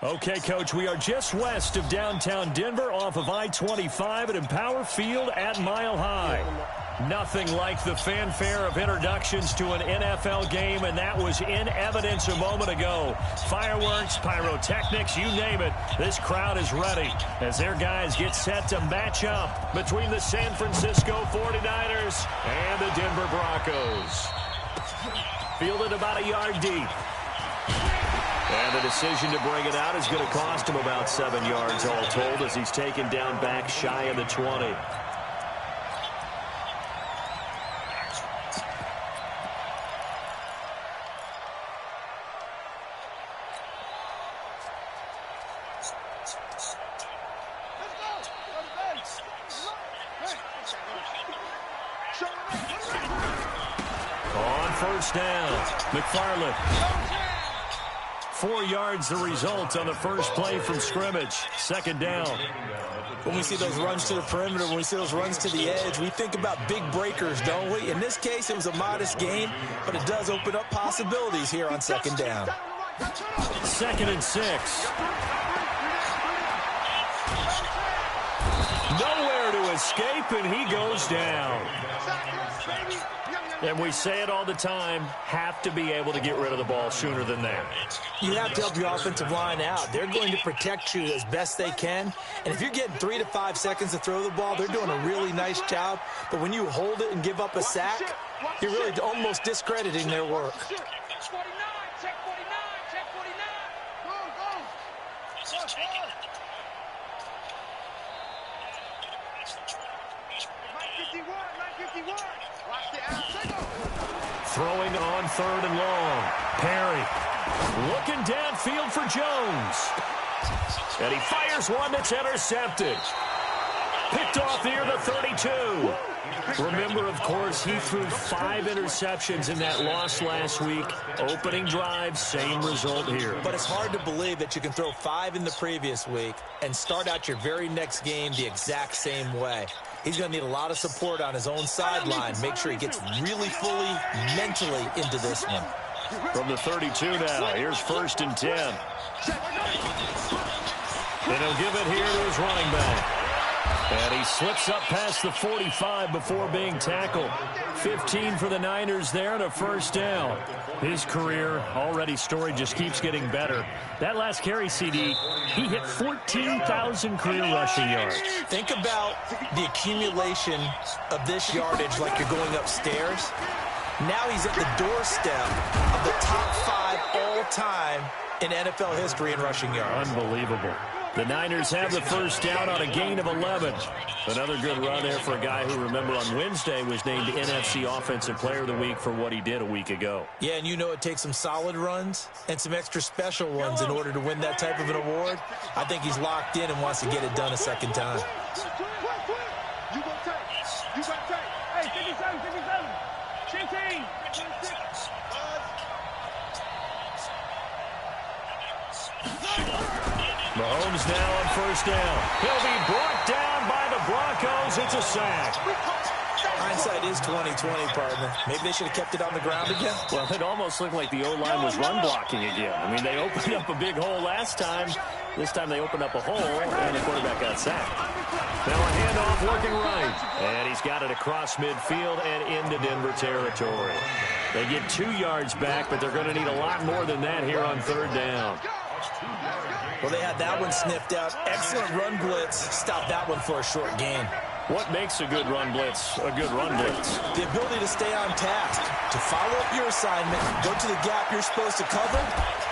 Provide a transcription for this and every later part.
Okay, Coach, we are just west of downtown Denver off of I-25 at Empower Field at Mile High. Nothing like the fanfare of introductions to an NFL game, and that was in evidence a moment ago. Fireworks, pyrotechnics, you name it. This crowd is ready as their guys get set to match up between the San Francisco 49ers and the Denver Broncos. Fielded about a yard deep. And the decision to bring it out is going to cost him about 7 yards all told as he's taken down back shy of the 20. On first down, McFarland. 4 yards the result on the first play from scrimmage. Second down. When we see those runs to the perimeter, when we see those runs to the edge, we think about big breakers, don't we? In this case, it was a modest gain, but it does open up possibilities here on second down. 2nd and 6. Nowhere to escape, and he goes down. And we say it all the time, have to be able to get rid of the ball sooner than that. You have to help your offensive line out. They're going to protect you as best they can. And if you're getting 3 to 5 seconds to throw the ball, they're doing a really nice job. But when you hold it and give up a sack, you're really almost discrediting their work. Throwing on 3rd and long. Perry looking downfield for Jones. And he fires one that's intercepted. Picked off near the 32. Remember, of course, he threw 5 interceptions in that loss last week. Opening drive, same result here. But it's hard to believe that you can throw 5 in the previous week and start out your very next game the exact same way. He's going to need a lot of support on his own sideline. Make sure he gets really fully mentally into this one. From the 32 now, here's 1st and 10. And he'll give it here to his running back. And he slips up past the 45 before being tackled. 15 for the Niners there and a first down. His career already storied, just keeps getting better. That last carry, CD, he hit 14,000 career rushing yards. Think about the accumulation of this yardage like you're going upstairs. Now he's at the doorstep of the top 5 all-time in NFL history in rushing yards. Unbelievable. The Niners have the first down on a gain of 11. Another good run there for a guy who, remember, on Wednesday was named NFC Offensive Player of the Week for what he did a week ago. Yeah, and you know it takes some solid runs and some extra special ones in order to win that type of an award. I think he's locked in and wants to get it done a second time. Mahomes now on first down. He'll be brought down by the Broncos. It's a sack. Hindsight is 20/20, partner. Maybe they should have kept it on the ground again. Well, it almost looked like the O-line was run blocking again. I mean, they opened up a big hole last time. This time they opened up a hole, and the quarterback got sacked. Now a handoff working right. And he's got it across midfield and into Denver territory. They get 2 yards back, but they're going to need a lot more than that here on 3rd down. Well, they had that one sniffed out. Excellent run blitz. Stopped that one for a short gain. What makes a good run blitz a good run blitz? The ability to stay on task, to follow up your assignment, go to the gap you're supposed to cover,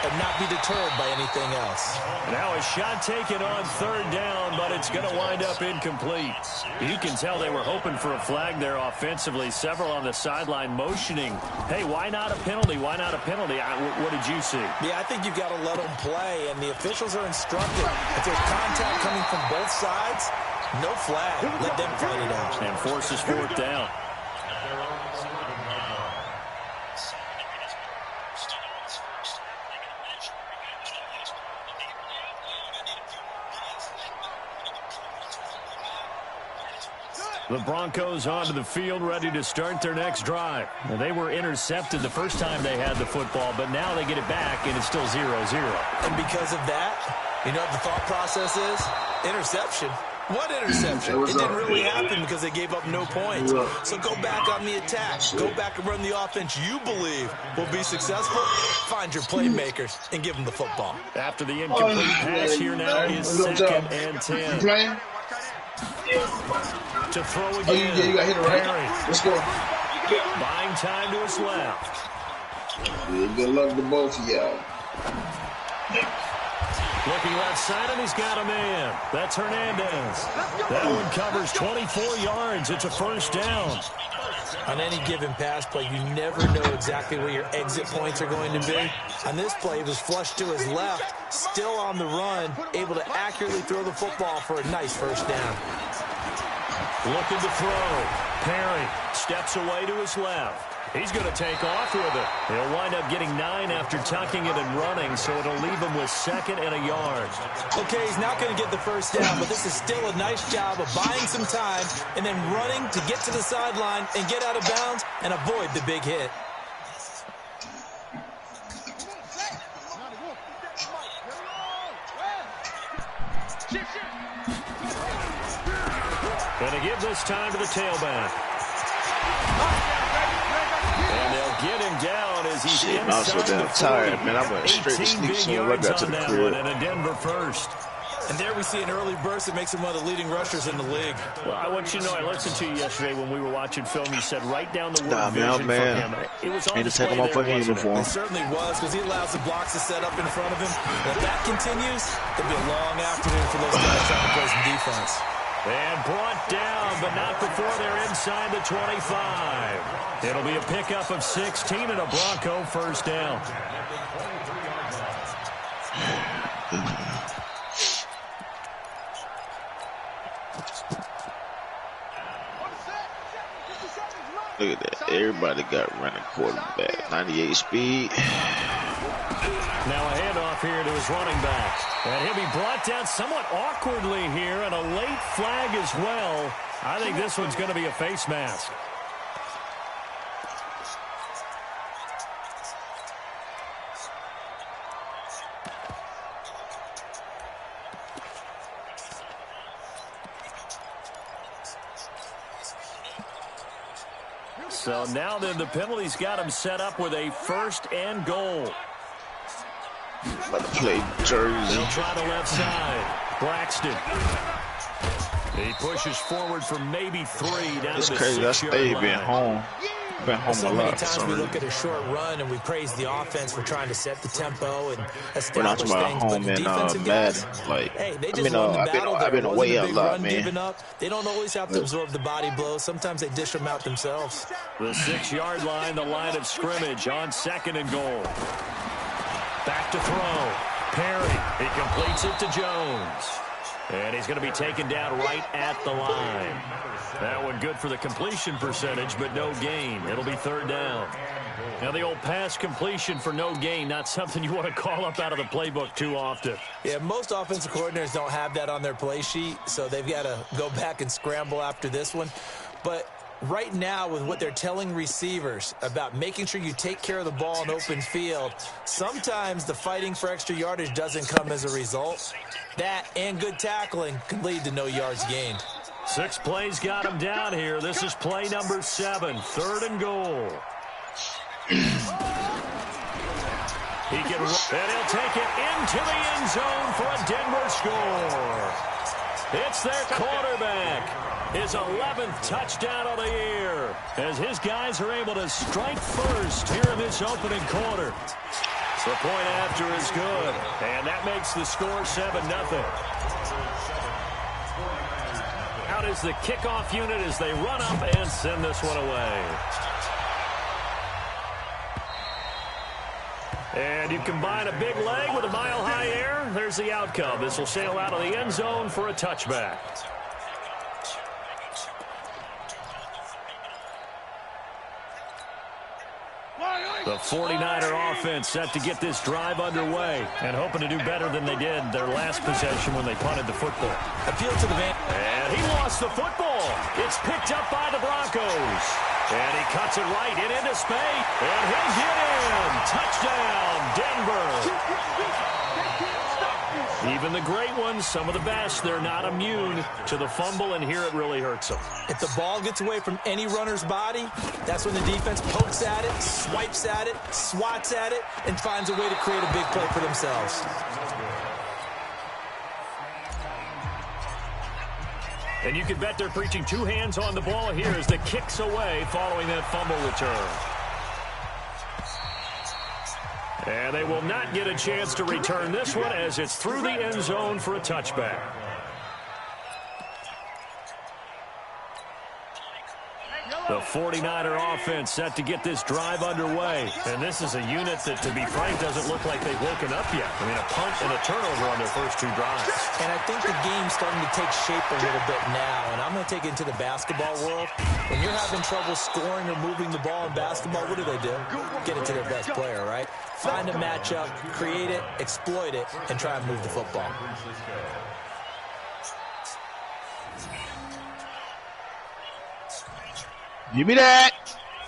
and not be deterred by anything else. Now a shot taken on 3rd down, but it's going to wind up incomplete. You can tell they were hoping for a flag there offensively. Several on the sideline motioning, hey, why not a penalty? Why not a penalty? What did you see? Yeah, I think you've got to let them play, and the officials are instructed. If there's contact coming from both sides, no flag. Let them fight it out. And forces 4th down. The Broncos onto the field, ready to start their next drive. Now, they were intercepted the first time they had the football, but now they get it back, and it's still 0-0. And because of that, you know what the thought process is? Interception. What interception? It didn't really happen because they gave up no points. So go back on the attack. Go back and run the offense you believe will be successful. Find your playmakers and give them the football. After the incomplete pass, here now is 2nd and 10. To throw again. You got hit it right. Let's go. Buying time to his left. Yeah, good luck to both of y'all. Looking left side, and he's got a man. That's Hernandez. That one covers 24 yards. It's a first down. On any given pass play, you never know exactly where your exit points are going to be. On this play, it was flushed to his left, still on the run, able to accurately throw the football for a nice first down. Looking to throw. Perry steps away to his left. He's going to take off with it. He'll wind up getting 9 after tucking it and running, so it'll leave him with 2nd and a yard. Okay, he's not going to get the first down, but this is still a nice job of buying some time and then running to get to the sideline and get out of bounds and avoid the big hit. Going to give this time to the tailback. And they'll get him down as he's inside. I'm so damn tired, man. I went straight to sleep soon I got to the crib. And a Denver first. And there we see an early burst that makes him one of the leading rushers in the league. Well, I want you to know, I listened to you yesterday when we were watching film. You said right down the word vision from him. It was on display there, wasn't it? It certainly was, because he allows the blocks to set up in front of him. If that continues, it'll be a long afternoon for those guys trying to play some defense. And brought down, but not before they're inside the 25. It'll be a pickup of 16 and a Bronco first down. Look at that. Everybody got running quarterback. 98 speed. Now a handoff here to his running back. And he'll be brought down somewhat awkwardly here, and a late flag as well. I think this one's going to be a face mask. So now then the penalty's got him set up with a 1st and goal. About to play Jersey. They'll try the left side. Braxton. He pushes forward for maybe 3 down it's to the crazy. 6-yard line. Being home. Been home so a many lot. times we look at a short run and we praise the offense for trying to set the tempo and establish We're things. home But the in defensive guys, like, hey, they just won the battle. I've been away a lot, man. Giving up. They don't always have to absorb the body blows. Sometimes they dish them out themselves. The 6-yard line, the line of scrimmage on 2nd and goal. Back to throw. Perry. He completes it to Jones. And he's going to be taken down right at the line. That one good for the completion percentage, but no gain. It'll be 3rd down. Now the old pass completion for no gain, not something you want to call up out of the playbook too often. Yeah, most offensive coordinators don't have that on their play sheet, so they've got to go back and scramble after this one. But right now, with what they're telling receivers about making sure you take care of the ball in open field, sometimes the fighting for extra yardage doesn't come as a result. That and good tackling can lead to no yards gained. 6 plays got him down here. This is play number 7, 3rd and goal. He can, and he'll take it into the end zone for a Denver score. It's their quarterback. His 11th touchdown of the year, as his guys are able to strike first here in this opening quarter. The point after is good, and that makes the score 7-0. Out is the kickoff unit as they run up and send this one away. And you combine a big leg with a mile-high air, there's the outcome. This will sail out of the end zone for a touchback. The 49er offense set to get this drive underway and hoping to do better than they did their last possession when they punted the football. Appeal to the man. And he lost the football. It's picked up by the Broncos. And he cuts it right into space. And he'll get in. Touchdown, Denver. Even the great ones, some of the best, they're not immune to the fumble, and here it really hurts them. If the ball gets away from any runner's body, that's when the defense pokes at it, swipes at it, swats at it, and finds a way to create a big play for themselves. And you can bet they're preaching two hands on the ball here as the kick's away following that fumble return. And they will not get a chance to return this one as it's through the end zone for a touchback. The 49er offense set to get this drive underway. And this is a unit that, to be frank, doesn't look like they've woken up yet. I mean, a punt and a turnover on their first two drives. And I think the game's starting to take shape a little bit now. And I'm going to take it into the basketball world. When you're having trouble scoring or moving the ball in basketball, what do? Get it to their best player, right? Find a matchup, create it, exploit it, and try and move the football. Give me that.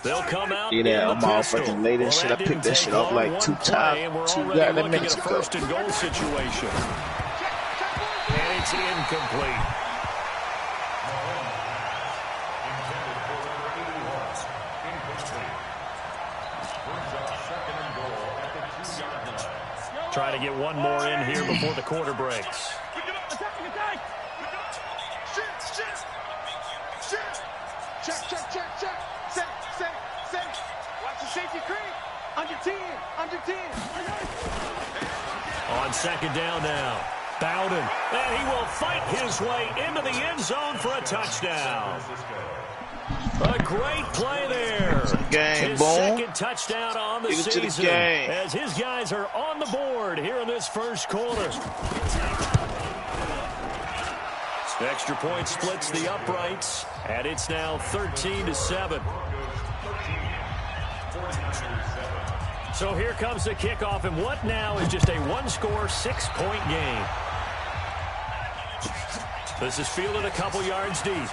They'll come out. Yeah, I'm all fucking late and shit. I picked that shit up like two goddamn minutes ago. First and goal situation. And it's incomplete. Try to get one more in here before the quarter breaks. On second down now, Bowden, and he will fight his way into the end zone for a touchdown. A great play there. His second touchdown on the season as his guys are on the board here in this first quarter. Extra point splits the uprights, and it's now 13-7. So here comes the kickoff, and what now is just a one-score, 6-point game. This is fielded a couple yards deep.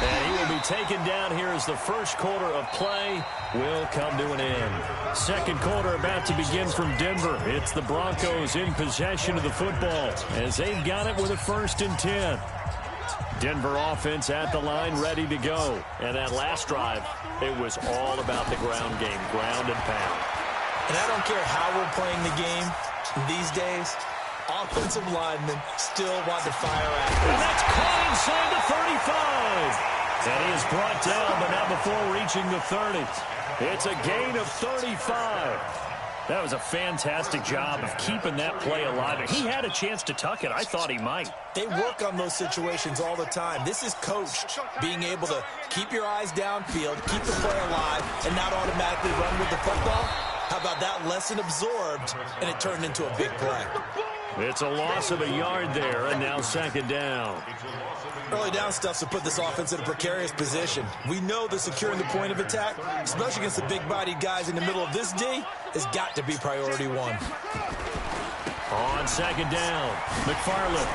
And he will be taken down here as the first quarter of play will come to an end. Second quarter about to begin from Denver. It's the Broncos in possession of the football as they've got it with a 1st and 10. Denver offense at the line, ready to go. And that last drive, it was all about the ground game, ground and pound. And I don't care how we're playing the game these days, offensive linemen still want to fire at us. And that's caught inside the 35. And he is brought down, but not before reaching the 30. It's a gain of 35. That was a fantastic job of keeping that play alive. And he had a chance to tuck it. I thought he might. They work on those situations all the time. This is coached, being able to keep your eyes downfield, keep the play alive, and not automatically run with the football. How about that lesson absorbed, and it turned into a big play? It's a loss of a yard there, and now second down. Early down stuff to put this offense in a precarious position. We know that securing the point of attack, especially against the big-bodied guys in the middle of this D, has got to be priority one. On second down, McFarland.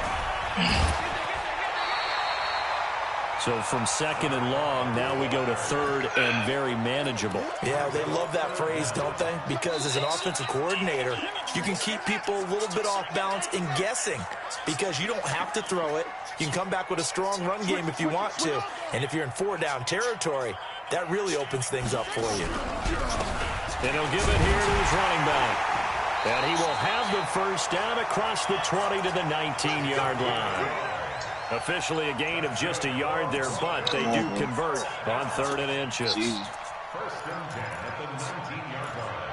So from second and long, now we go to third and very manageable. Yeah, they love that phrase, don't they? Because as an offensive coordinator, you can keep people a little bit off balance and guessing because you don't have to throw it. You can come back with a strong run game if you want to. And if you're in 4-down territory, that really opens things up for you. And he'll give it here to his running back. And he will have the first down across the 20 to the 19-yard line. Officially a gain of just a yard there, but they do convert on 3rd and inches. First and 10 at the 19-yard line.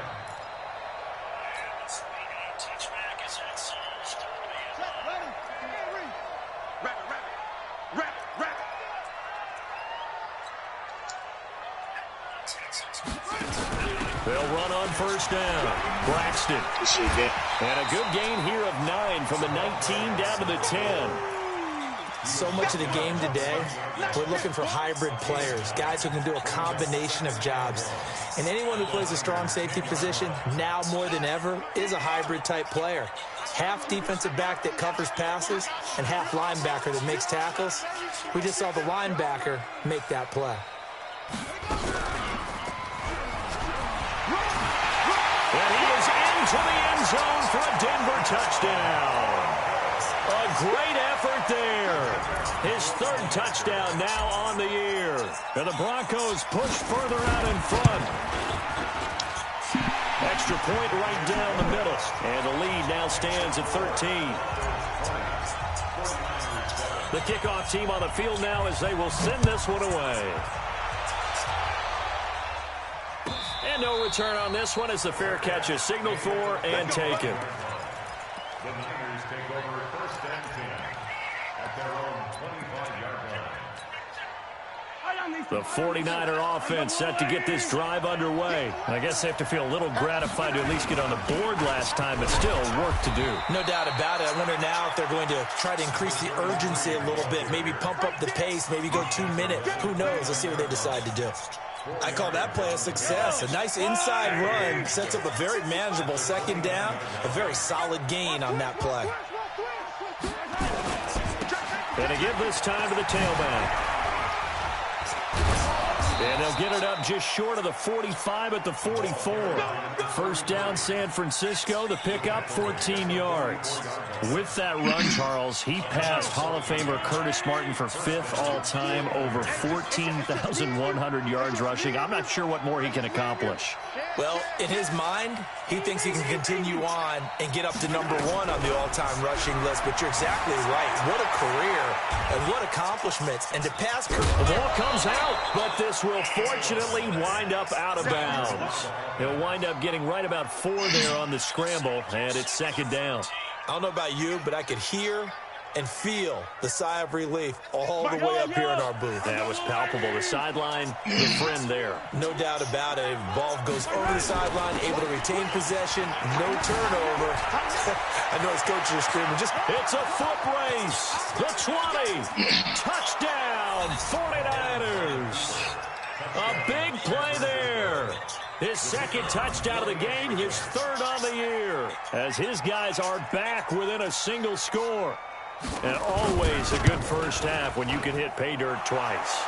They'll run on first down. Braxton. This shit, And a good gain here of 9 from the 19 down to the 10. So much of the game today, we're looking for hybrid players, guys who can do a combination of jobs. And anyone who plays a strong safety position, now more than ever, is a hybrid-type player. Half defensive back that covers passes and half linebacker that makes tackles. We just saw the linebacker make that play. And he is into the end zone for a Denver touchdown. A great effort there. His third touchdown now on the year. And the Broncos push further out in front. Extra point right down the middle. And the lead now stands at 13. The kickoff team on the field now as they will send this one away. And no return on this one as the fair catch is signaled for and taken. The Niners take over 1st and 10 at their own 25-yard line. The 49er offense set to get this drive underway. I guess they have to feel a little gratified to at least get on the board last time, but still work to do. No doubt about it. I wonder now if they're going to try to increase the urgency a little bit, maybe pump up the pace, maybe go 2 minutes. Who knows? Let's see what they decide to do. I call that play a success. A nice inside run sets up a very manageable second down, a very solid gain on that play. Going to give this time to the tailback. And they'll get it up just short of the 45 at the 44. First down, San Francisco. The pickup, 14 yards. With that run, Charles, he passed Hall of Famer Curtis Martin for 5th all-time, over 14,100 yards rushing. I'm not sure what more he can accomplish. Well, in his mind, he thinks he can continue on and get up to #1 on the all-time rushing list. But you're exactly right. What a career and what accomplishments. And to pass... The ball comes out, but this will fortunately wind up out of bounds. He'll wind up getting right about 4 there on the scramble, and it's second down. I don't know about you, but I could hear and feel the sigh of relief all the way up here in our booth. That was palpable. The sideline, the friend there. No doubt about it. Ball goes over the sideline, able to retain possession, no turnover. I know his coaches are screaming. It's a foot race. The 20. Touchdown, 49ers. A big play there. His second touchdown of the game, his 3rd on the year, as his guys are back within a single score. And always a good first half when you can hit pay dirt twice.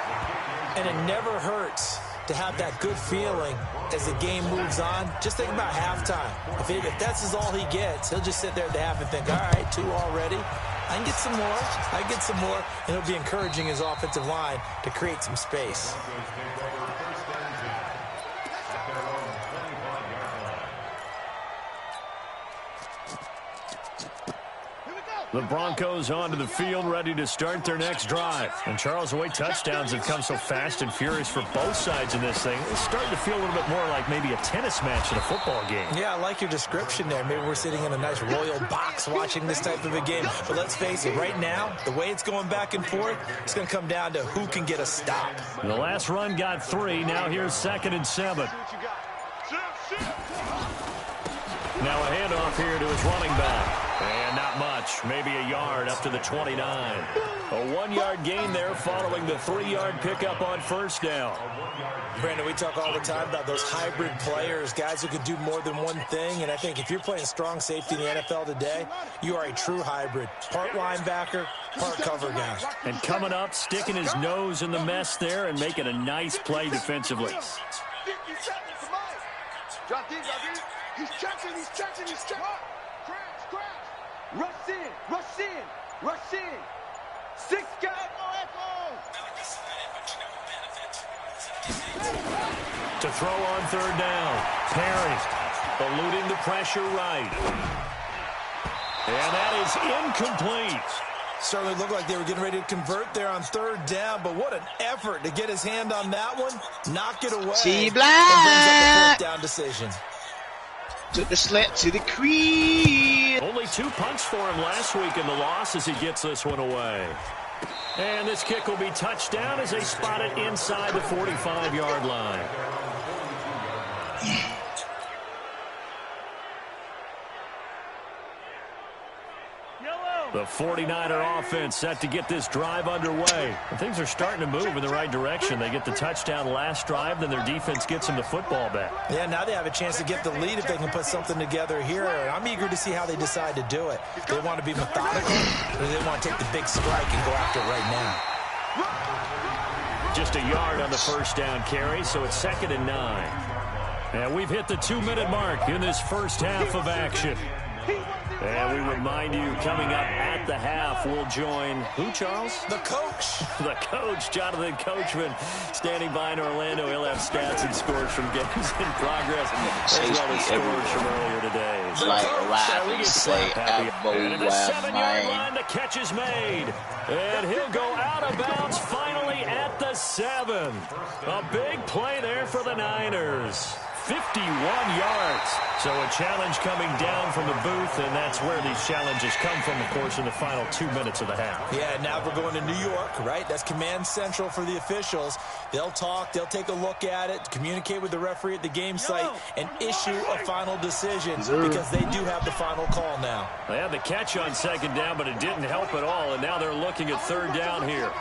And it never hurts to have that good feeling as the game moves on. Just think about halftime. If that's all he gets, he'll just sit there at the half and think, all right, 2 already. I can get some more. I can get some more. And he'll be encouraging his offensive line to create some space. The Broncos onto the field, ready to start their next drive. And Charles, the way touchdowns have come so fast and furious for both sides in this thing, it's starting to feel a little bit more like maybe a tennis match in a football game. Yeah, I like your description there. Maybe we're sitting in a nice royal box watching this type of a game. But let's face it, right now, the way it's going back and forth, it's going to come down to who can get a stop. The last run got 3. Now here's 2nd and 7. Now a handoff here to his running back. And not much, maybe a yard up to the 29. A 1-yard gain there following the 3-yard pickup on first down. Brandon, we talk all the time about those hybrid players, guys who can do more than one thing. And I think if you're playing strong safety in the NFL today, you are a true hybrid. Part linebacker, part cover guy. And coming up, sticking his nose in the mess there and making a nice play defensively. He's checking. Rush in. 6 guys. To throw on 3rd down. Perry eluding the pressure right. And that is incomplete. Certainly looked like they were getting ready to convert there on 3rd down, but what an effort to get his hand on that one, knock it away, See and brings up the 4th down decision. Took the slant to the crease. Only 2 punts for him last week in the loss as he gets this one away. And this kick will be touchdown as they spot it inside the 45-yard line. Yellow. The 49er offense set to get this drive underway. And things are starting to move in the right direction. They get the touchdown last drive, then their defense gets them the football back. Yeah, now they have a chance to get the lead if they can put something together here. I'm eager to see how they decide to do it. They want to be methodical, or they want to take the big strike and go after it right now. Just a yard on the first down carry, so it's 2nd and 9. And we've hit the 2-minute mark in this first half of action. And we remind you, coming up at the half, we'll join who, Charles? The coach. The coach, Jonathan Coachman, standing by in Orlando. He'll have stats and scores from games in progress, as well as scores from earlier today. Like laughing, say, and the 7-yard line, the catch is made. And he'll go out of bounds finally at the 7. A big play there for the Niners. 51 yards. So a challenge coming down from the booth, and that's where these challenges come from, of course, in the final 2 minutes of the half. Yeah, now we're going to New York, right? That's command central for the officials. They'll talk, they'll take a look at it, communicate with the referee at the game site, and issue a final decision because they do have the final call now. They had the catch on 2nd down, but it didn't help at all, and now they're looking at 3rd down here.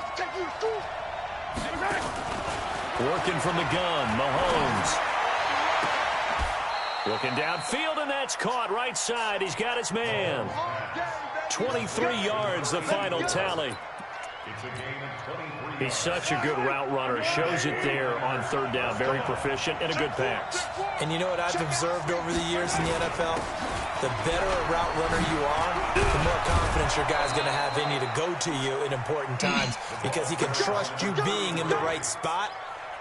Working from the gun, Mahomes. Looking downfield, and that's caught right side. He's got his man. 23 yards, the final tally. He's such a good route runner. Shows it there on 3rd down. Very proficient and a good pass. And you know what I've observed over the years in the NFL? The better a route runner you are, the more confidence your guy's going to have in you to go to you in important times because he can trust you being in the right spot,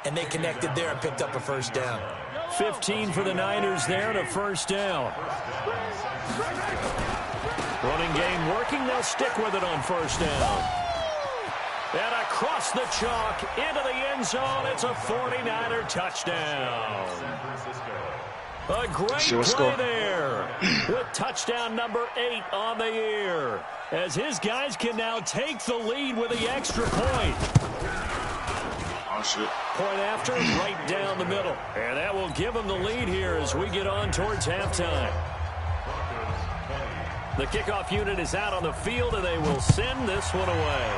and they connected there and picked up a 1st down. 15 for the Niners there and a 1st down. Running game working. They'll stick with it on 1st down. And across the chalk into the end zone. It's a 49er touchdown. A great play there with touchdown number 8 on the year, as his guys can now take the lead with the extra point. Point after, right down the middle. And that will give them the lead here as we get on towards halftime. The kickoff unit is out on the field, and they will send this one away.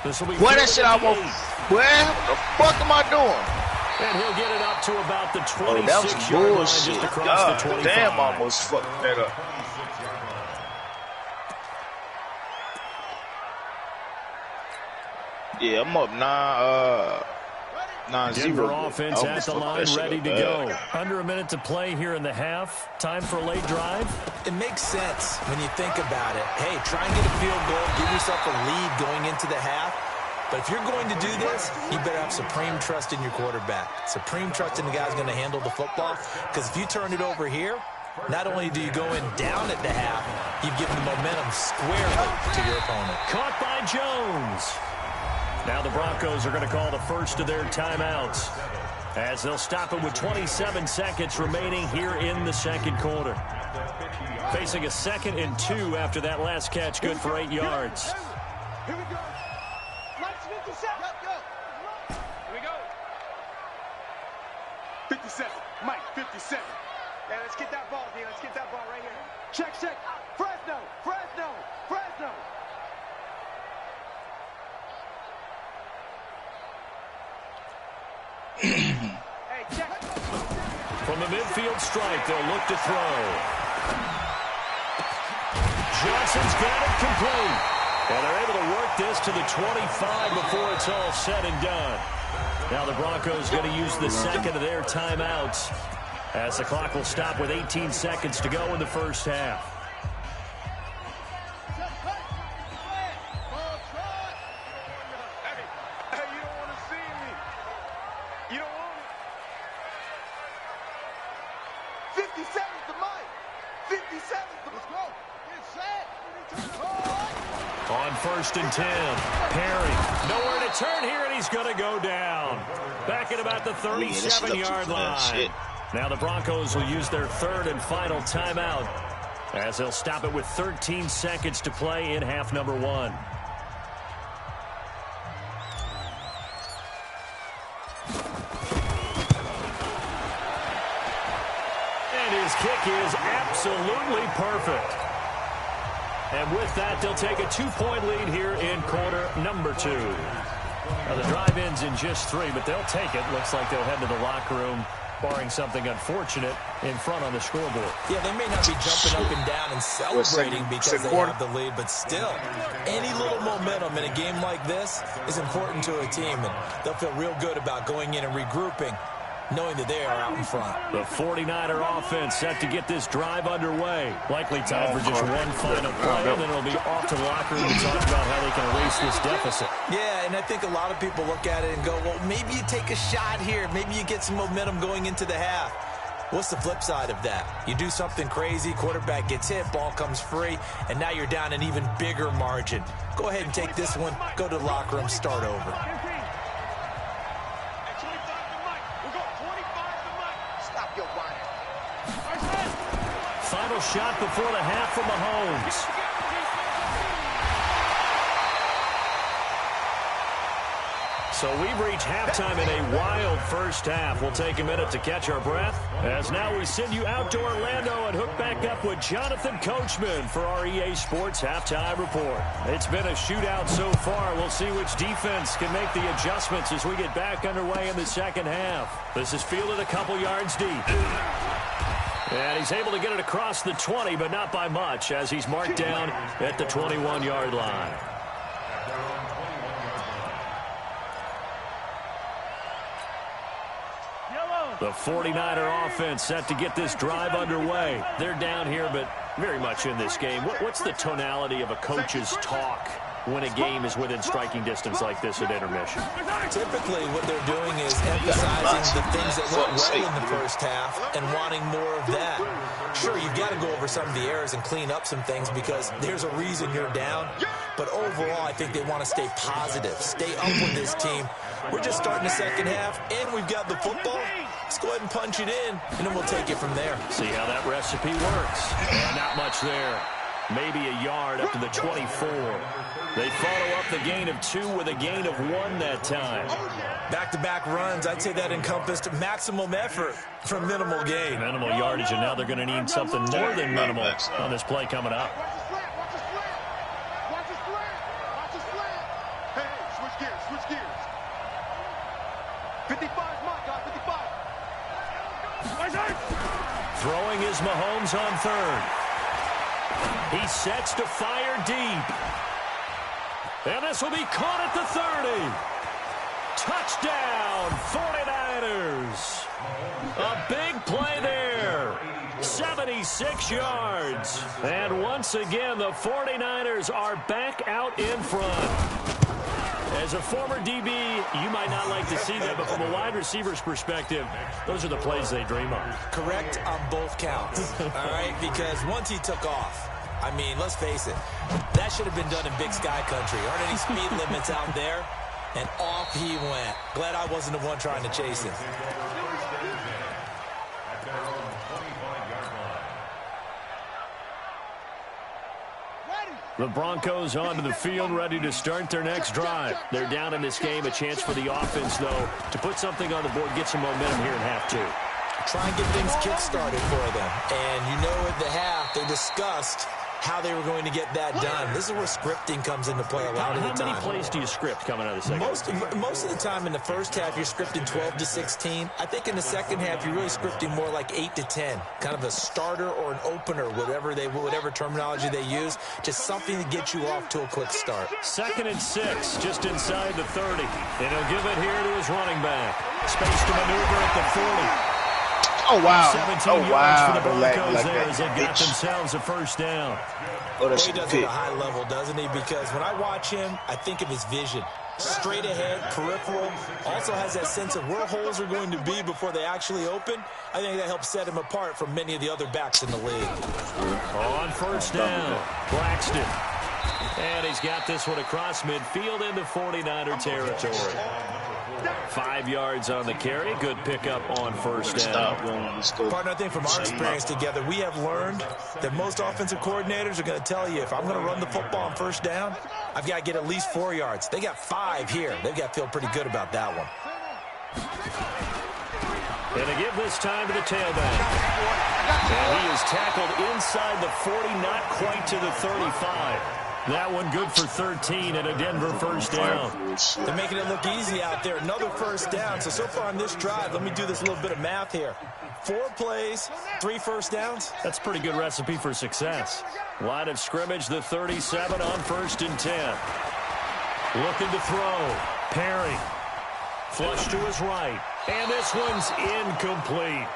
This will be what that shit almost. What the fuck am I doing? And he'll get it up to about the 26-yard that was bullshit. line, just across the 25. Damn, almost fucked that up. Yeah, I'm up 9-0. Denver offense at the line, ready to go. Under a minute to play here in the half. Time for a late drive. It makes sense when you think about it. Hey, try and get a field goal, give yourself a lead going into the half. But if you're going to do this, you better have supreme trust in your quarterback. Supreme trust in the guy's going to handle the football. Because if you turn it over here, not only do you go in down at the half, you've given the momentum squarely to your opponent. Caught by Jones. Now the Broncos are going to call the first of their timeouts, as they'll stop it with 27 seconds remaining here in the 2nd quarter. Facing a 2nd and 2 after that last catch, good for 8 yards. Here we go. Lights 57. Here we go. 57. Mike, 57. Yeah, let's get that ball, D. Let's get that ball right here. Check. Fresno. Hey, check. From the midfield stripe, they'll look to throw. Johnson's got it complete. And they're able to work this to the 25 before it's all said and done. Now the Broncos going to use the 2nd of their timeouts, as the clock will stop with 18 seconds to go in the first half. Hey, you don't want to see me. You don't want it. 57's the mic. 57's the mic. Let's go. Get set. On 1st and 10, Perry, nowhere to turn here, and he's going to go down. Back at about the 37-yard line. Now the Broncos will use their 3rd and final timeout, as they'll stop it with 13 seconds to play in half number 1. And his kick is absolutely perfect. And with that, they'll take a 2-point lead here in quarter number 2. Now, the drive ends in just 3, but they'll take it. Looks like they'll head to the locker room, barring something unfortunate, in front on the scoreboard. Yeah, they may not be jumping up and down and celebrating because they have the lead, but still, any little momentum in a game like this is important to a team, and they'll feel real good about going in and regrouping, knowing that they are out in front. The 49er offense set to get this drive underway. Likely time for just one final play, and then it'll be off to the locker room to talk about how they can erase this deficit. Yeah, and I think a lot of people look at it and go, well, maybe you take a shot here. Maybe you get some momentum going into the half. What's the flip side of that? You do something crazy, quarterback gets hit, ball comes free, and now you're down an even bigger margin. Go ahead and take this one, go to the locker room, start over. Final shot before the half from Mahomes. So we've reached halftime in a wild first half. We'll take a minute to catch our breath, as now we send you out to Orlando and hook back up with Jonathan Coachman for our EA Sports Halftime Report. It's been a shootout so far. We'll see which defense can make the adjustments as we get back underway in the second half. This is fielded a couple yards deep. And he's able to get it across the 20, but not by much, as he's marked down at the 21-yard line. The 49er offense set to get this drive underway. They're down here, but very much in this game. What's the tonality of a coach's talk when a game is within striking distance like this at intermission? Typically, what they're doing is emphasizing the things that went well in the first half and wanting more of that. Sure, you've got to go over some of the errors and clean up some things because there's a reason you're down. But overall, I think they want to stay positive, stay up with this team. We're just starting the second half, and we've got the football. Let's go ahead and punch it in, and then we'll take it from there. See how that recipe works. And not much there. Maybe a yard up to the 24. They follow up the gain of 2 with a gain of 1 that time. Back-to-back runs, I'd say that encompassed maximum effort for minimal gain. Minimal yardage, and now they're going to need something more than minimal on this play coming up. Hey, switch gears. 55 mark, guys, 55. Throwing is Mahomes on third. He sets to fire deep. And this will be caught at the 30. Touchdown, 49ers. A big play there. 76 yards. And once again, the 49ers are back out in front. As a former DB, you might not like to see that, but from a wide receiver's perspective, those are the plays they dream of. Correct on both counts, all right? Because once he took off, I mean, let's face it, that should have been done in Big Sky Country. Aren't any speed limits out there? And off he went. Glad I wasn't the one trying to chase him. The Broncos onto the field, ready to start their next drive. They're down in this game. A chance for the offense, though, to put something on the board, get some momentum here in half 2. Try and get things kick-started for them. And you know at the half, they discussed how they were going to get that done. This is where scripting comes into play a lot of the time. How many plays do you script coming out of the second? Most of the time in the first half, you're scripting 12 to 16. I think in the second half, you're really scripting more like 8 to 10. Kind of a starter or an opener, whatever terminology they use. Just something to get you off to a quick start. 2nd and 6, just inside the 30. And he'll give it here to his running back. Space to maneuver at the 40. Oh, wow. 17 yards for the Broncos there as they got themselves a first down. He does it at a high level, doesn't he? Because when I watch him, I think of his vision. Straight ahead, peripheral. Also has that sense of where holes are going to be before they actually open. I think that helps set him apart from many of the other backs in the league. On first down, Braxton. And he's got this one across midfield into 49er territory. 5 yards on the carry. Good pickup on first down. Partner, I think from our experience together, we have learned that most offensive coordinators are going to tell you, if I'm going to run the football on first down, I've got to get at least 4 yards. They got 5 here. They've got to feel pretty good about that one. And they give this time to the tailback. And he is tackled inside the 40, not quite to the 35. That one good for 13 and a Denver first down. They're making it look easy out there. Another first down. So far on this drive, let me do this little bit of math here. 4 plays, 3 first downs. That's a pretty good recipe for success. Line of scrimmage, the 37 on 1st and 10. Looking to throw. Perry. Flush to his right. And this one's incomplete.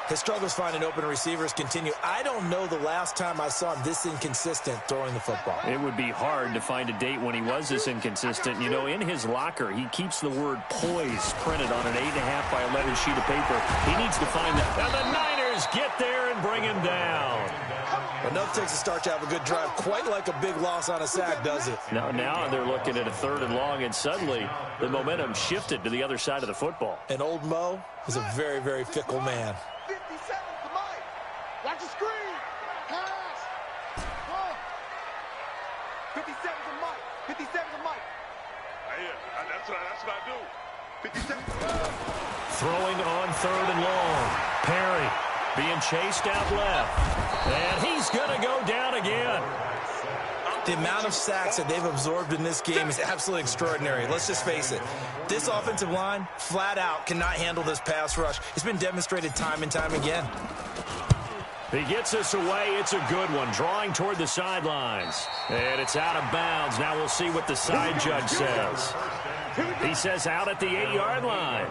His struggles finding open receivers continue. I don't know the last time I saw him this inconsistent throwing the football. It would be hard to find a date when he was this inconsistent. You know, in his locker, he keeps the word poise printed on an 8.5 by 11 sheet of paper. He needs to find that. And the Niners get there and bring him down. Enough takes a start to have a good drive. Quite like a big loss on a sack, does it? Now they're looking at a 3rd and long, and suddenly the momentum shifted to the other side of the football. And old Mo is a very, very fickle man. 57 to Mike. Watch the screen. Pass. 57 to Mike. 57 to Mike. Yeah, that's what I do. 57. Throwing on 3rd and long. Perry being chased out left. And he's going to go down again. The amount of sacks that they've absorbed in this game is absolutely extraordinary. Let's just face it. This offensive line, flat out, cannot handle this pass rush. It's been demonstrated time and time again. He gets us away. It's a good one. Drawing toward the sidelines. And it's out of bounds. Now we'll see what the side judge says. He says out at the 8-yard line.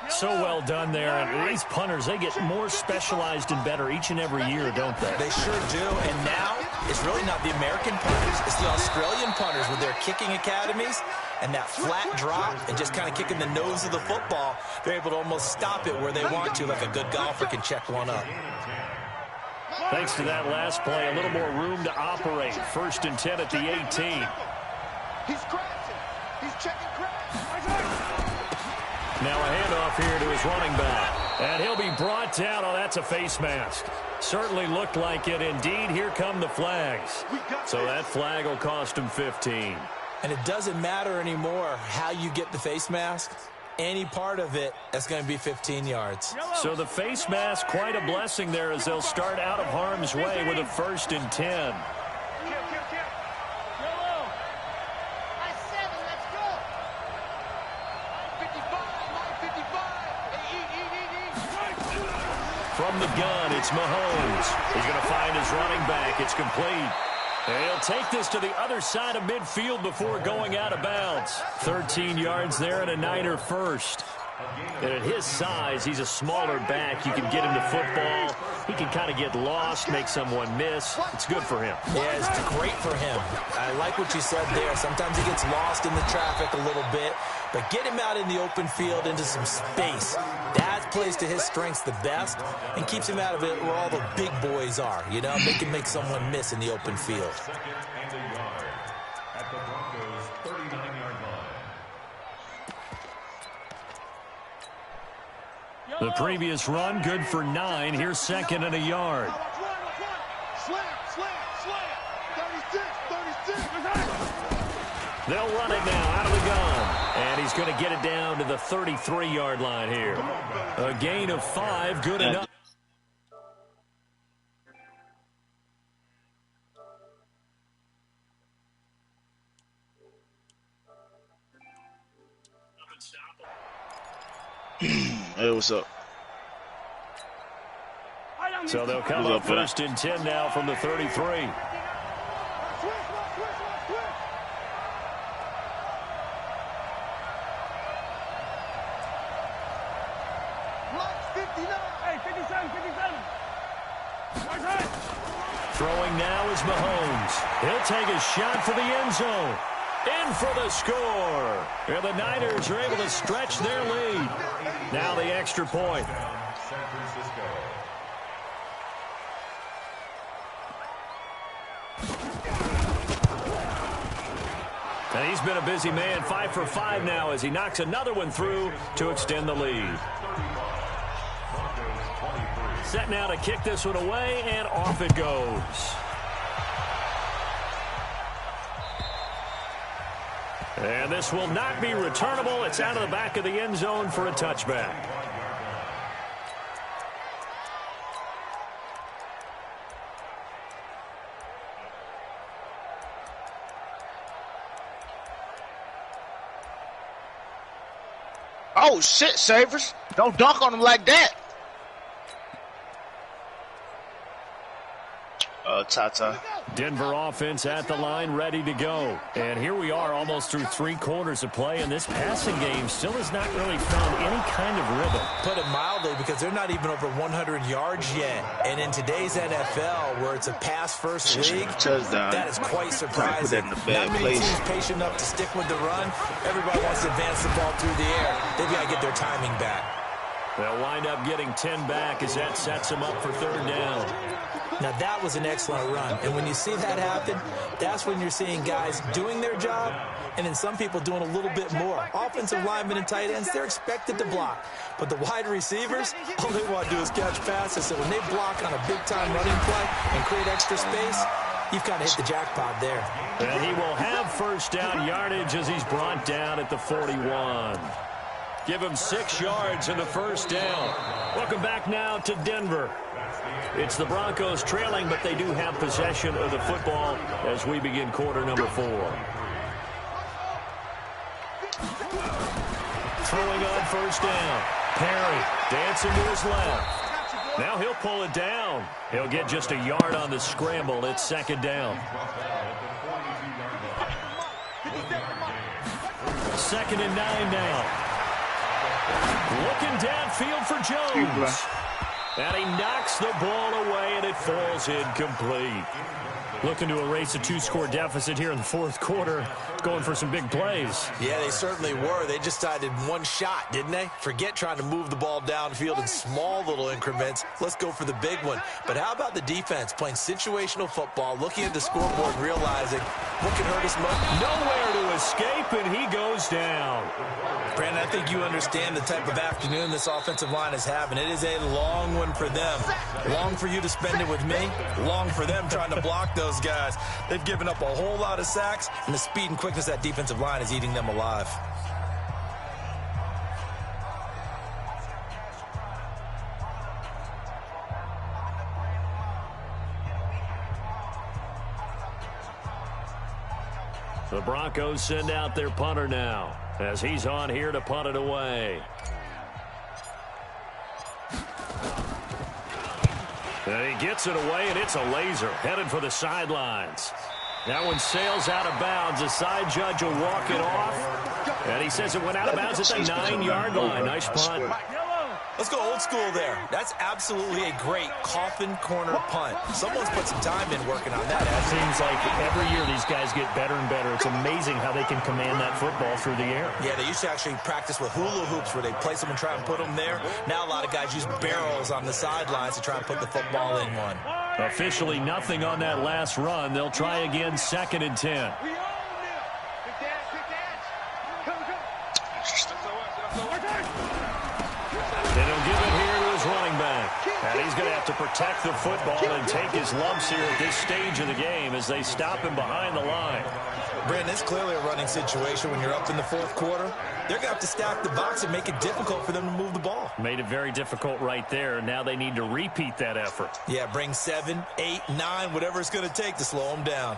So well done there. And these punters, they get more specialized and better each and every year, don't they? They sure do. And now it's really not the American punters. It's the Australian punters with their kicking academies and that flat drop and just kind of kicking the nose of the football. They're able to almost stop it where they want to, like a good golfer can check one up. Thanks to that last play, a little more room to operate. 1st and 10 at the 18. He's crashing. He's checking crash. Now a handoff here to his running back. And he'll be brought down. Oh, that's a face mask. Certainly looked like it. Indeed, here come the flags. So that flag will cost him 15. And it doesn't matter anymore how you get the face mask. Any part of it, that's going to be 15 yards. So the face mask, quite a blessing there as they'll start out of harm's way with a 1st and 10. From the gun, it's Mahomes. He's going to find his running back. It's complete. And he'll take this to the other side of midfield before going out of bounds. 13 yards there and a Niner first. And at his size, he's a smaller back. You can get him to football. He can kind of get lost, make someone miss. It's good for him. Yeah, it's great for him. I like what you said there. Sometimes he gets lost in the traffic a little bit. But get him out in the open field into some space. That plays to his strengths the best and keeps him out of it where all the big boys are. You know, they can make someone miss in the open field. 2nd and a yard at the Broncos' 39-yard line. The previous run, good for 9. Here's 2nd and a yard. Slam, slam, slam. 36, 36. They'll run it now out of the gun. And he's going to get it down to the 33-yard line here. A gain of 5, good enough. Hey, what's up? So they'll come up 1st and 10 now from the 33. Throwing now is Mahomes. He'll take a shot for the end zone. In for the score. And the Niners are able to stretch their lead. Now the extra point. San Francisco. And he's been a busy man, 5 for 5 now as he knocks another one through to extend the lead. Set now to kick this one away, and off it goes. And this will not be returnable. It's out of the back of the end zone for a touchback. Oh, shit, Savers. Don't dunk on him like that. Tata. Denver offense at the line, ready to go. And here we are almost through 3 quarters of play, and this passing game still has not really found any kind of rhythm. Put it mildly, because they're not even over 100 yards yet. And in today's NFL, where it's a pass-first league, that is quite surprising. Not many teams patient enough to stick with the run. Everybody wants to advance the ball through the air. They've got to get their timing back. They'll wind up getting 10 back as that sets them up for 3rd down. Now, that was an excellent run. And when you see that happen, that's when you're seeing guys doing their job and then some people doing a little bit more. Offensive linemen and tight ends, they're expected to block. But the wide receivers, all they want to do is catch passes. So when they block on a big-time running play and create extra space, you've kind of hit the jackpot there. And he will have 1st down yardage as he's brought down at the 41. Give him 6 yards in the 1st down. Welcome back now to Denver. It's the Broncos trailing, but they do have possession of the football as we begin quarter number 4. Throwing on 1st down. Perry dancing to his left. Now he'll pull it down. He'll get just a yard on the scramble. It's 2nd down. 2nd and 9 now. Looking downfield for Jones. And he knocks the ball away, and it falls incomplete. Looking to erase a 2-score deficit here in the 4th quarter. Going for some big plays. Yeah, they certainly were. They just decided one shot, didn't they? Forget trying to move the ball downfield in small little increments. Let's go for the big one. But how about the defense playing situational football, looking at the scoreboard, realizing what can hurt us most? Nowhere to escape, and he goes down. Brandon, I think you understand the type of afternoon this offensive line is having. It is a long one for them. Long for you to spend it with me. Long for them trying to block those guys. They've given up a whole lot of sacks, and the speed and quickness of that defensive line is eating them alive. The Broncos send out their punter now as he's on here to punt it away. And he gets it away, and it's a laser headed for the sidelines. That one sails out of bounds. The side judge will walk it off. And he says it went out of bounds at the 9-yard line. Nice punt. Let's go old school there. That's absolutely a great coffin corner punt. Someone's put some time in working on that. It seems like every year these guys get better and better. It's amazing how they can command that football through the air. Yeah, they used to actually practice with hula hoops where they place them and try and put them there. Now a lot of guys use barrels on the sidelines to try and put the football in one. Officially nothing on that last run. They'll try again, 2nd and 10. And he'll give it here to his running back. And he's going to have to protect the football and take his lumps here at this stage of the game as they stop him behind the line. Brandon, it's clearly a running situation when you're up in the 4th quarter. They're going to have to stack the box and make it difficult for them to move the ball. Made it very difficult right there. Now they need to repeat that effort. Yeah, bring 7, 8, 9, whatever it's going to take to slow them down.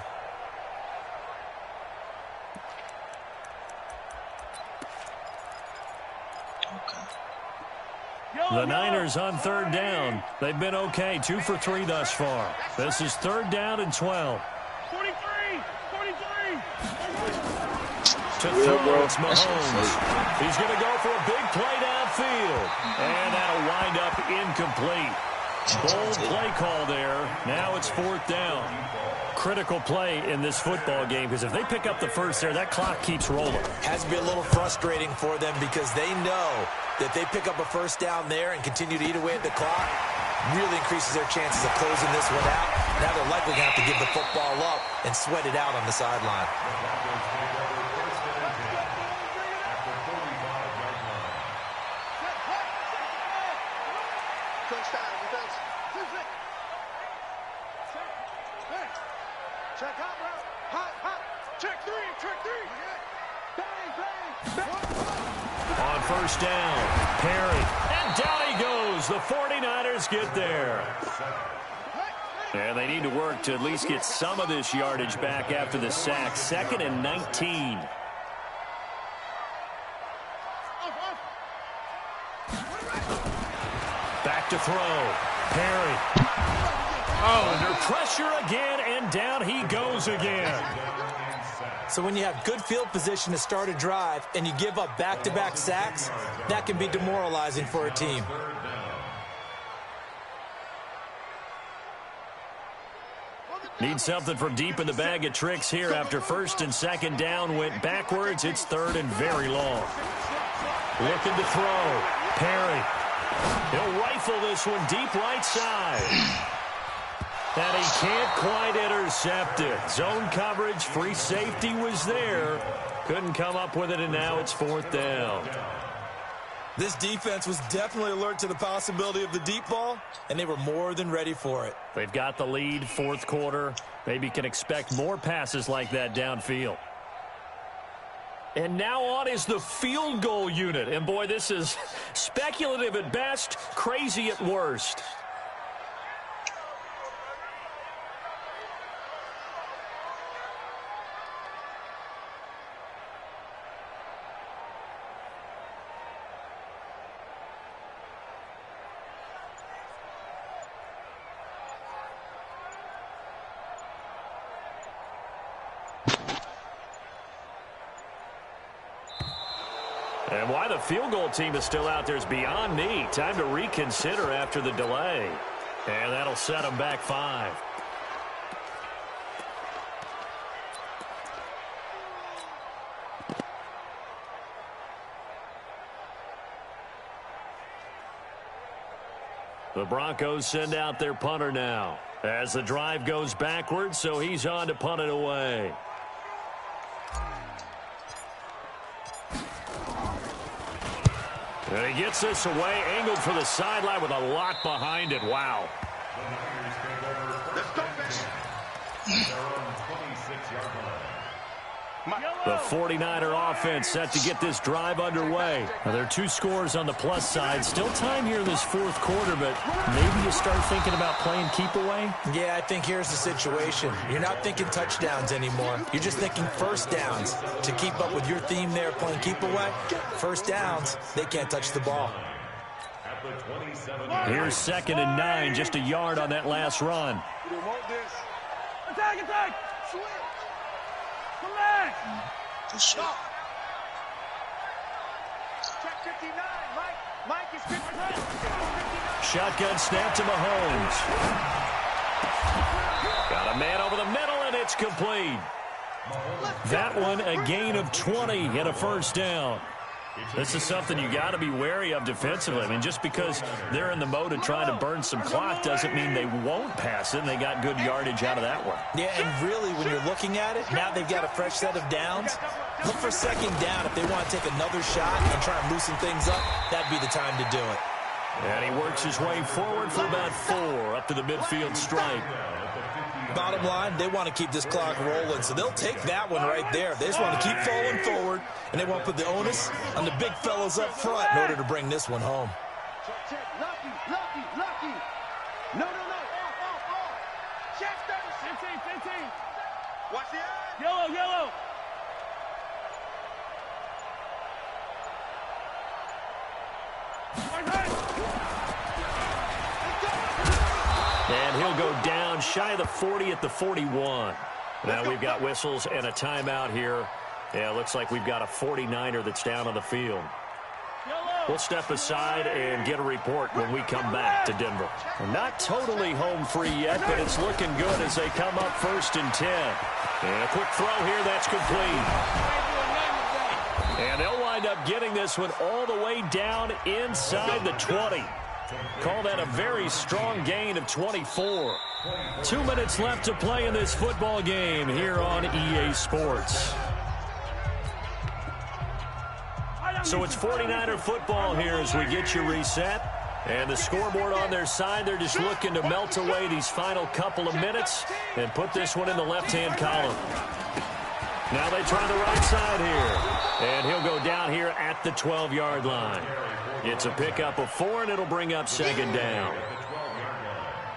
The Niners on 3rd down. They've been okay, 2 for 3 thus far. This is 3rd down and 12. 43. To throw, it's Mahomes. He's going to go for a big play downfield. And that'll wind up incomplete. Bold play call there. Now it's 4th down. Critical play in this football game, because if they pick up the first there, that clock keeps rolling. Has to be a little frustrating for them because they know that they pick up a 1st down there and continue to eat away at the clock, really increases their chances of closing this one out. Now they're likely going to have to give the football up and sweat it out on the sideline. On 1st down, Perry, and down he goes. The 49ers get there. And they need to work to at least get some of this yardage back after the sack. 2nd and 19. back to throw. Perry. Oh, under pressure again, and down he goes again. So when you have good field position to start a drive and you give up back-to-back sacks, that can be demoralizing for a team. Need something from deep in the bag of tricks here after first and second down went backwards. It's third and very long. Looking to throw. Perry. He'll rifle this one deep right side. And he can't quite intercept it. Zone coverage, free safety was there. Couldn't come up with it, and now it's fourth down. This defense was definitely alert to the possibility of the deep ball, and they were more than ready for it. They've got the lead, fourth quarter. Maybe can expect more passes like that downfield. And now on is the field goal unit. And, boy, this is speculative at best, crazy at worst. And why the field goal team is still out there is beyond me. Time to reconsider after the delay. And that'll set them back 5. The Broncos send out their punter now as the drive goes backwards, so he's on to punt it away. And he gets this away, angled for the sideline with a lot behind it. Wow. The 49er offense set to get this drive underway. Now, there are 2 scores on the plus side. Still time here in this fourth quarter, but maybe you start thinking about playing keep away? Yeah, I think here's the situation. You're not thinking touchdowns anymore. You're just thinking first downs. To keep up with your theme there, playing keep away, first downs, they can't touch the ball. Here's 2nd and 9, just a yard on that last run. Attack, attack! Switch! Come back! Check 59, Mike is 59. Shotgun snap to Mahomes. Got a man over the middle, and it's complete. That one, a gain of 20 and a first down. This is something you got to be wary of defensively. I mean, just because they're in the mode of trying to burn some clock doesn't mean they won't pass it, and they got good yardage out of that one. Yeah, and really, when you're looking at it, now they've got a fresh set of downs. Look for second down if they want to take another shot and try and loosen things up. That'd be the time to do it. And he works his way forward for about 4 up to the midfield stripe. Bottom line, they want to keep this clock rolling, so they'll take that one right there. They just want to keep falling forward, and they want to put the onus on the big fellas up front in order to bring this one home. Lucky. No. Check 15. Watch the eye. Yellow. And he'll go down shy of the 40 at the 41. Now we've got whistles and a timeout here. Yeah, it looks like we've got a 49er that's down on the field. We'll step aside and get a report when we come back to Denver. We're not totally home free yet, but it's looking good as they come up 1st and 10. And a quick throw here, that's complete. And they'll wind up getting this one all the way down inside the 20. Call that a very strong gain of 24. 2 minutes left to play in this football game here on EA Sports. So it's 49er football here as we get you reset. And the scoreboard on their side, they're just looking to melt away these final couple of minutes and put this one in the left-hand column. Now they try the right side here. And he'll go down here at the 12-yard line. It's a pickup of 4, and it'll bring up 2nd down.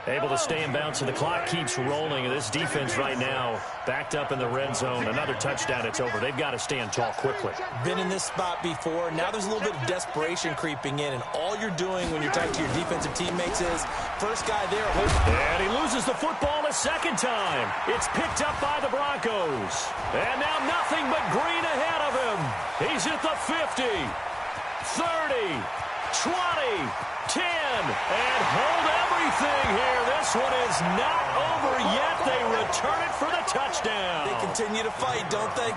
Able to stay in bounds, so the clock keeps rolling. And this defense right now backed up in the red zone. Another touchdown, it's over. They've got to stand tall quickly. Been in this spot before. Now there's a little bit of desperation creeping in. And all you're doing when you're talking to your defensive teammates is first guy there. And he loses the football a second time. It's picked up by the Broncos. And now nothing but green ahead of him. He's at the 50, 30, 20, 10, and hold everything here. This one is not over yet. They return it for the touchdown. They continue to fight, don't they?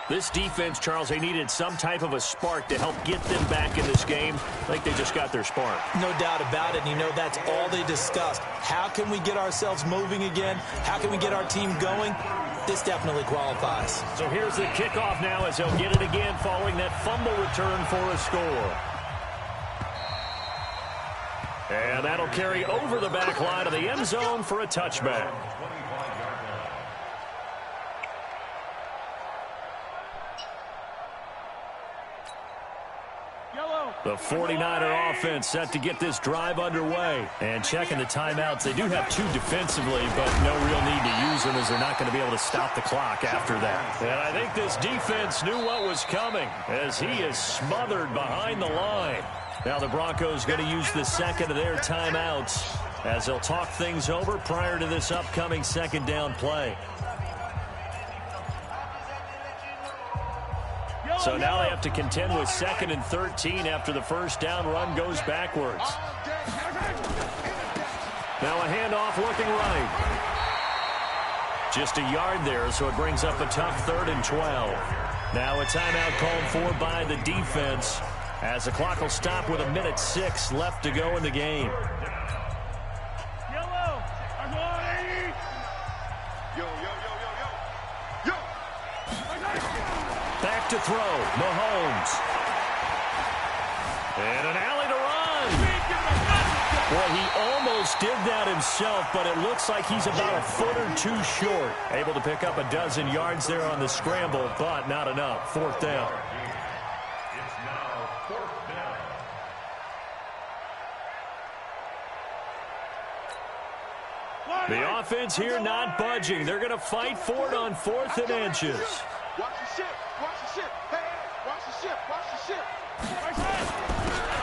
This defense, Charles, they needed some type of a spark to help get them back in this game. I think they just got their spark. No doubt about it. And you know that's all they discussed. How can we get ourselves moving again? How can we get our team going? This definitely qualifies. So here's the kickoff now as they'll get it again following that fumble return for a score. And that'll carry over the back line of the end zone for a touchback. The 49er offense set to get this drive underway. And checking the timeouts, they do have two defensively, but no real need to use them as they're not going to be able to stop the clock after that. And I think this defense knew what was coming as he is smothered behind the line. Now the Broncos going to use the second of their timeouts as they'll talk things over prior to this upcoming second down play. So now they have to contend with 2nd and 13 after the first down run goes backwards. Now a handoff looking right. Just a yard there, so it brings up a tough 3rd and 12. Now a timeout called for by the defense as the clock will stop with 1:06 left to go in the game. Back to throw, Mahomes. And an alley to run. Boy, he almost did that himself, but it looks like he's about a foot or two short. Able to pick up a dozen yards there on the scramble, but not enough. 4th down. It's now 4th down. The offense here not budging. They're going to fight for it on 4th and inches. Watch the ship. Watch the ship. Hey, watch the ship. Watch the ship.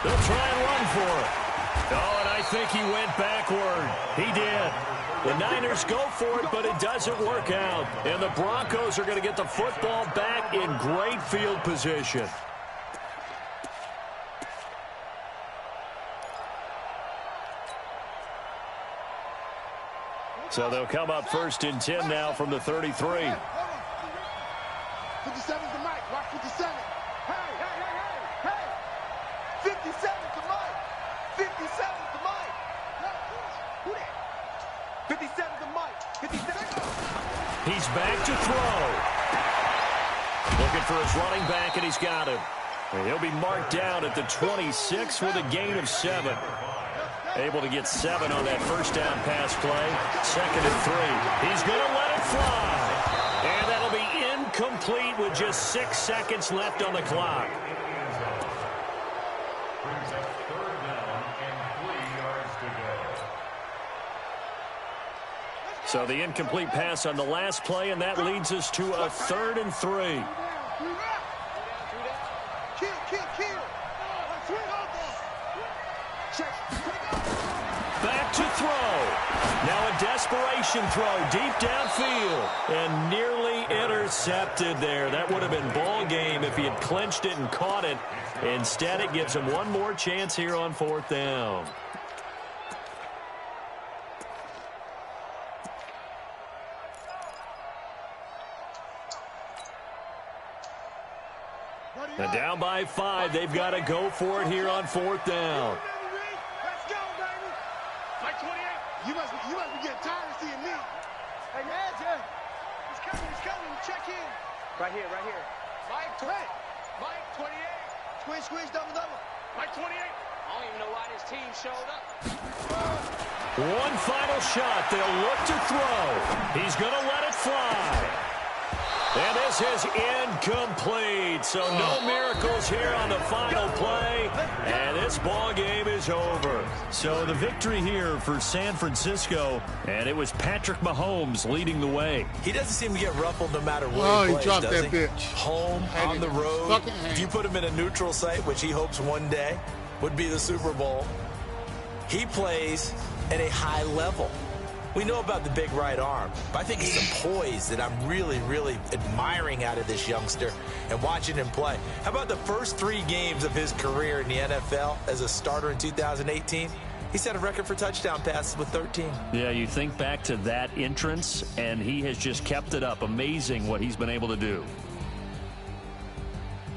They'll try and run for it. Oh, and I think he went backward. He did. The Niners go for it, but it doesn't work out. And the Broncos are going to get the football back in great field position. So they'll come up 1st and 10 now from the 33. 57's the mic. Watch 57. Hey, hey, hey, hey, hey. 57's the mic. 57's the mic. Who that? 57's the mic. 57. He's back to throw. Looking for his running back, and he's got him. And he'll be marked down at the 26 with a gain of 7. Able to get 7 on that first down pass play. 2nd and 3. He's going to let it fly. And that'll be incomplete with just 6 seconds left on the clock. Brings up 3rd down and 3 yards to go. So the incomplete pass on the last play, and that leads us to a 3rd and 3. Back to throw. Now a desperation throw deep downfield and nearly intercepted there. That would have been ball game if he had clinched it and caught it. Instead, it gives him one more chance here on 4th down. And down by 5, they've got to go for it here on 4th down. Let's go, baby. Mike 28. You must be getting tired of seeing me. Hey, man, he's coming. Check in. Right here. Mike 20. Mike 28. Squish, double. Mike 28. I don't even know why this team showed up. One final shot. They'll look to throw. He's going to let it fly. And this is incomplete. So no miracles here on the final play. And this ball game is over. So the victory here for San Francisco. And it was Patrick Mahomes leading the way. He doesn't seem to get ruffled no matter where he plays, dropped does that he? bitch. Home, on the road. If you put him in a neutral site, which he hopes one day would be the Super Bowl, he plays at a high level. We know about the big right arm, but I think it's a poise that I'm really, really admiring out of this youngster and watching him play. How about the first 3 games of his career in the NFL as a starter in 2018? He set a record for touchdown passes with 13. Yeah, you think back to that entrance, and he has just kept it up. Amazing what he's been able to do.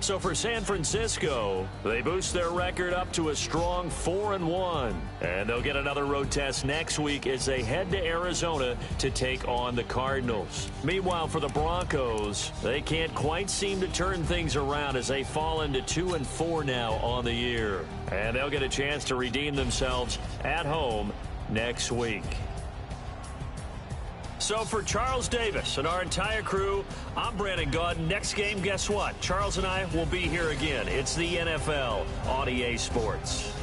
So for San Francisco, they boost their record up to a strong 4-1. And they'll get another road test next week as they head to Arizona to take on the Cardinals. Meanwhile, for the Broncos, they can't quite seem to turn things around as they fall into 2-4 now on the year. And they'll get a chance to redeem themselves at home next week. So for Charles Davis and our entire crew, I'm Brandon Gaudin. Next game, guess what? Charles and I will be here again. It's the NFL on EA Sports.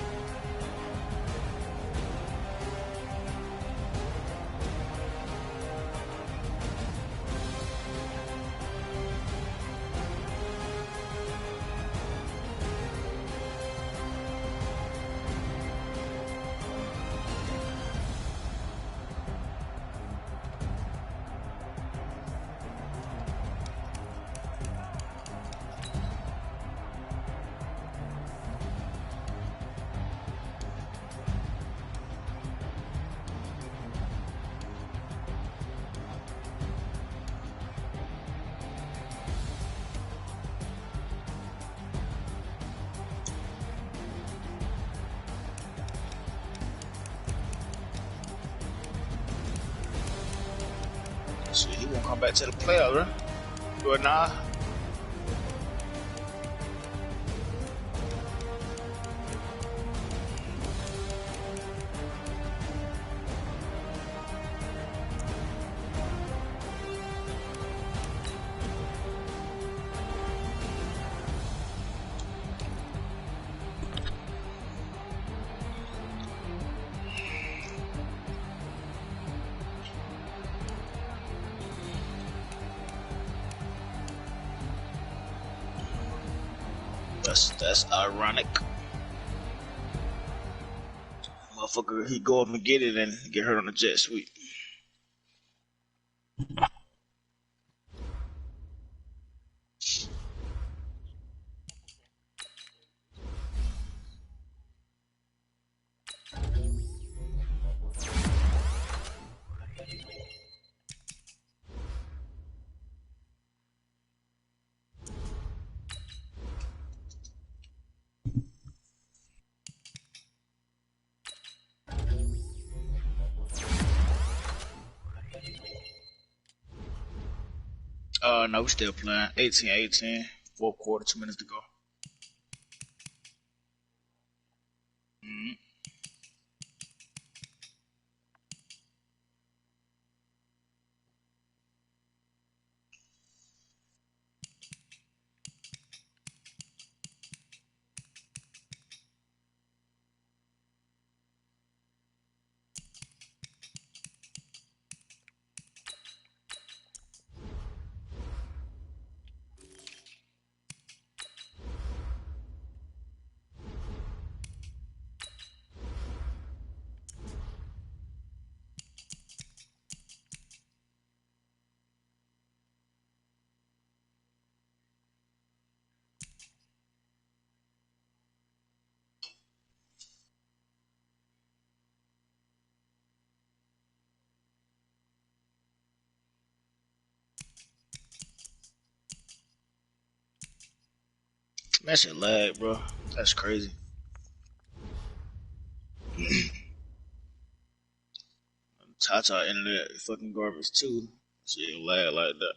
So he won't come back to the playoffs, right? Or nah? That's ironic. Motherfucker, he go up and get it and get hurt on the jet sweep. No, we still playing. 18-18. Fourth quarter, 2 minutes to go. That shit lag, bro. That's crazy. Tata internet fucking garbage too. Shit lag like that.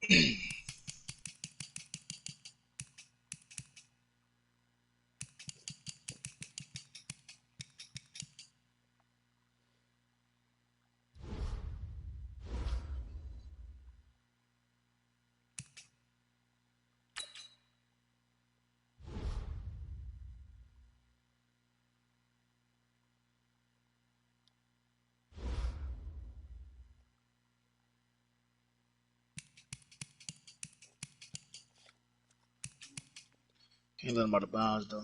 Ain't nothing about the bounds though.